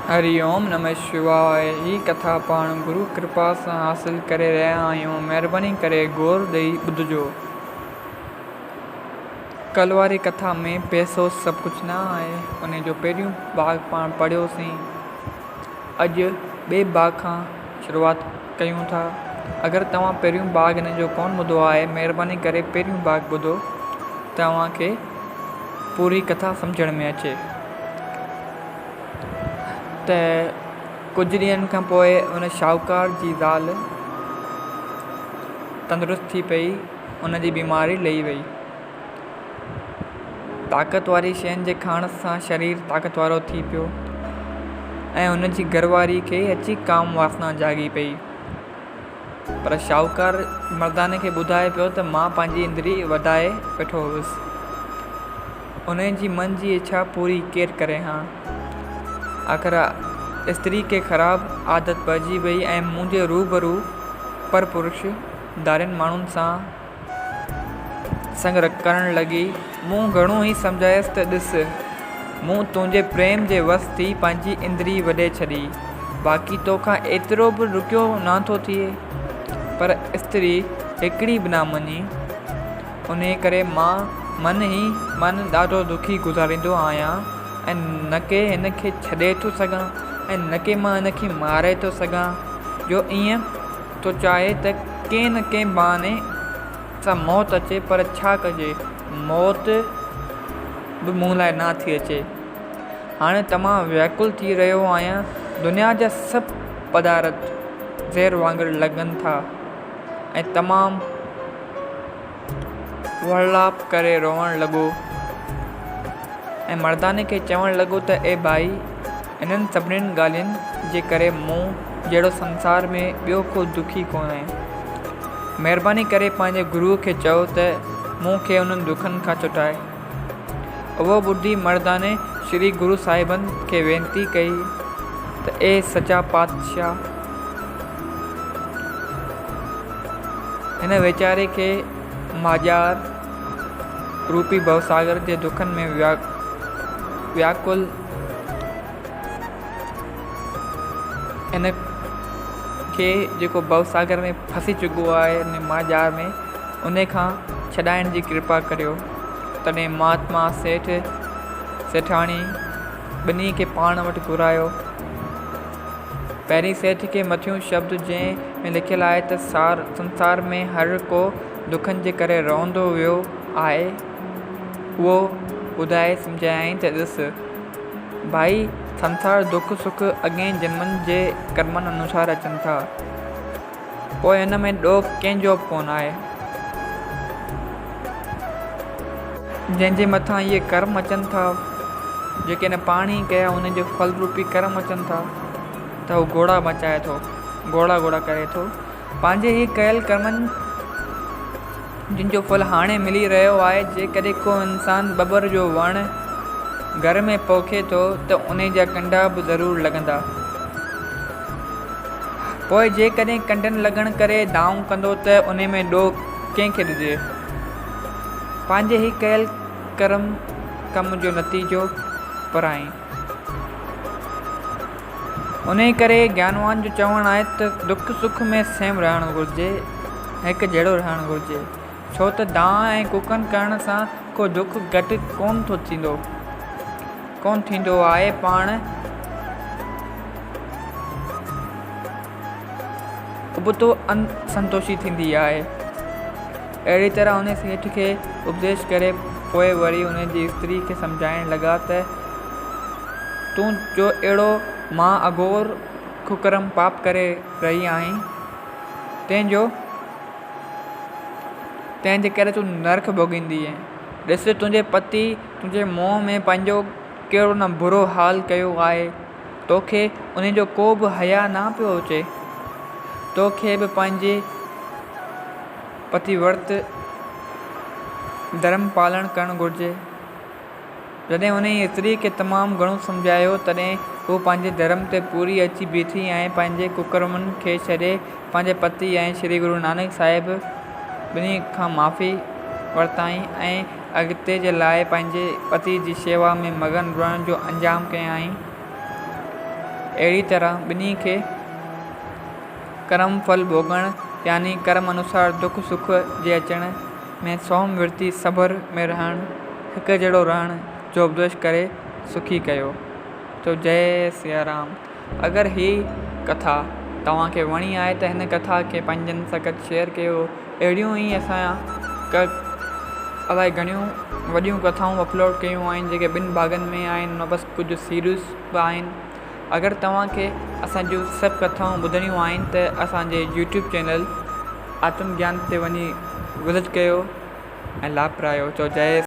हरिओम नमः शिवाय। ही कथा पाण गुरु कृपा सां हासिल करे रहिया आहियूं। महिरबानी करे गौर ॾेई ॿुधिजो। कल वारी कथा में पैसो सभु कुझु न आहे, उन जो पहिरियों भाग पाण पढ़ियोसीं। अॼु ॿिए भाग खां शुरूआति कयूं था। अगरि तव्हां पहिरियों भाग हिन जो कोन ॿुधो आहे, महिरबानी करे पहिरियों भाग ॿुधो, तव्हांखे पूरी कथा सम्झण में अचे। त कुझु ॾींहंनि खां पोइ उन शाहूकार जी ज़ाल तंदुरुस्त थी पई, उन जी बीमारी लही वई। ताक़त वारी शयुनि जे खाइण सां शरीर ताक़त वारो थी पियो ऐं उन जी घरवारी खे अची काम वासना जागी पई। पर शाहूकार मर्दाने खे ॿुधाए पियो त मां पंहिंजी इंद्री वधाए वेठो हुउसि, उन जी मन जी इच्छा पूरी केरु करे। हां आख़िर स्त्री खे ख़राबु आदत पइजी वई ऐं मुंहिंजे रूबरू पर पुरुष धारियुनि माण्हुनि सां संग करणु लॻी। मूं घणो ई सम्झायसि त ॾिस, मूं तुंहिंजे प्रेम जे वस थी पंहिंजी इंद्री वॾे छॾी, बाक़ी तोखां एतिरो बि रुकियो न थो थिए। पर स्त्री हिकिड़ी बि न मञी। उन करे मां मन ॾाढो दुखी गुज़ारींदो आहियां ऐं न के हिन खे छॾे थो सघां ऐं न के मां हिन खे मारे थो सघां। जो ईअं थो चाहे त कंहिं न कंहिं बहाने सां मौत अचे, पर छा कजे, मौत बि मूं लाइ न थी अचे। हाणे तमामु व्याकुल थी रहियो आहियां। दुनिया जा सभु पदार्थ ज़हर वांगुरु लॻनि था ऐं तमामु वर्लाप करे रोअणु लॻो ऐं मर्दाने खे चवणु लॻो त ए भाई, इन्हनि सभिनीनि ॻाल्हियुनि जे करे मूं जहिड़ो संसार में ॿियो को दुखी कोन्हे। महिरबानी करे पंहिंजे गुरूअ खे चओ त मूंखे उन्हनि दुखनि खां छुटाए। उहो ॿुधी मर्दाने श्री गुरू साहिबनि खे वेनिती कई त ए सचा पातशाह, हिन वीचारे खे माजार रूपी भवसागर जे दुखनि में व्याकुल इन खे जेको भवसागर में फसी चुको आहे, इन माजार में, उन खां छॾाइण जी कृपा करियो। तॾहिं महात्मा सेठ सेठाणी ॿिन्ही खे पाण वटि घुरायो। पहिरीं सेठ खे मथियूं शब्द जंहिं में लिखियलु आहे त संसार में हर को दुखनि जे करे रहंदो वियो आहे, उहो ॿुधाए सम्झायईं त ॾिस भाई, संसार दुख सुख अॻे जन्मनि जे कर्मनि अनुसार अचनि था, पोइ हिन में ॾोह कंहिंजो बि कोन आहे। जंहिंजे मथां इहे कर्म अचनि था, जेके न पाण ई कया, उन जो फल रूपी कर्म अचनि था, त हू घोड़ा मचाए थो, घोड़ा करे थो। पंहिंजे ई कयल कर्मनि जिन जो फल हाणे मिली रहियो आहे, जेकॾहिं को इंसानु बबर जो वण घर में पोखे थो त उन जा कंडा बि ज़रूरु लॻंदा। पोइ जेकॾहिं कंडनि लॻण करे दाऊं कंदो त उन में ॾोह कंहिंखे ॾिजे। पंहिंजे ई कयल कम जो नतीजो पराई। उन करे ज्ञानवान जो चवणु आहे त दुख सुख में सेम रहणु घुरिजे, हिकु जहिड़ो रहणु घुरिजे। छो त दांह ऐं कुकन करण सां को दुख घटि कोन थींदो आहे, पाण उबतो संतोषी थींदी आहे। अहिड़ी तरह उन सेठ खे उपदेश करे पोइ वरी उन जी स्त्री खे सम्झाइण लॻा त तूं जो अहिड़ो मां अघोर कुकर्म पाप करे रही आहीं, तंहिंजे करे तूं नरक भोॻींदीअ। ॾिस, तुंहिंजे पति तुंहिंजे मुंहं में पंहिंजो कहिड़ो न बुरो हाल कयो आहे, तोखे उन जो को बि हया न पियो अचे। तोखे बि पंहिंजे पतिव्रत धर्म पालन करणु घुरिजे। जॾहिं उन स्त्री खे तमामु घणो सम्झायो, तॾहिं हू पंहिंजे धर्म ते पूरी अची बीठी ऐं पंहिंजे कुकर्मनि खे छॾे पंहिंजे पति ऐं श्री गुरू नानक साहिब ॿिन्ही खां माफ़ी वरिताई ऐं अॻिते जे लाइ पंहिंजे पति जी शेवा में मगन रहण जो अंजाम कयाई। अहिड़ी तरह ॿिन्ही खे कर्म फल भोगण यानी कर्म अनुसार दुख सुख जे अचण में सौम वृत्ति सब्र में रहण हिकु जहिड़ो रहण जो उपदेश करे सुखी कयो। तो जय सिया राम। अगरि हीअ कथा तव्हांखे वणी आहे त हिन कथा खे पंहिंजनि सां गॾु शेयर कयो। अहिड़ियूं ई असां अलाए घणियूं वॾियूं कथाऊं अपलोड कयूं आहिनि जेके ॿिनि भाॻनि में आहिनि, न बसि कुझु सीरीज़ बि आहिनि। अगरि तव्हांखे असांजूं सभु कथाऊं ॿुधणियूं आहिनि त असांजे यूट्यूब चैनल आत्मज्ञान ते वञी विज़िट कयो ऐं लाभ पायो। जय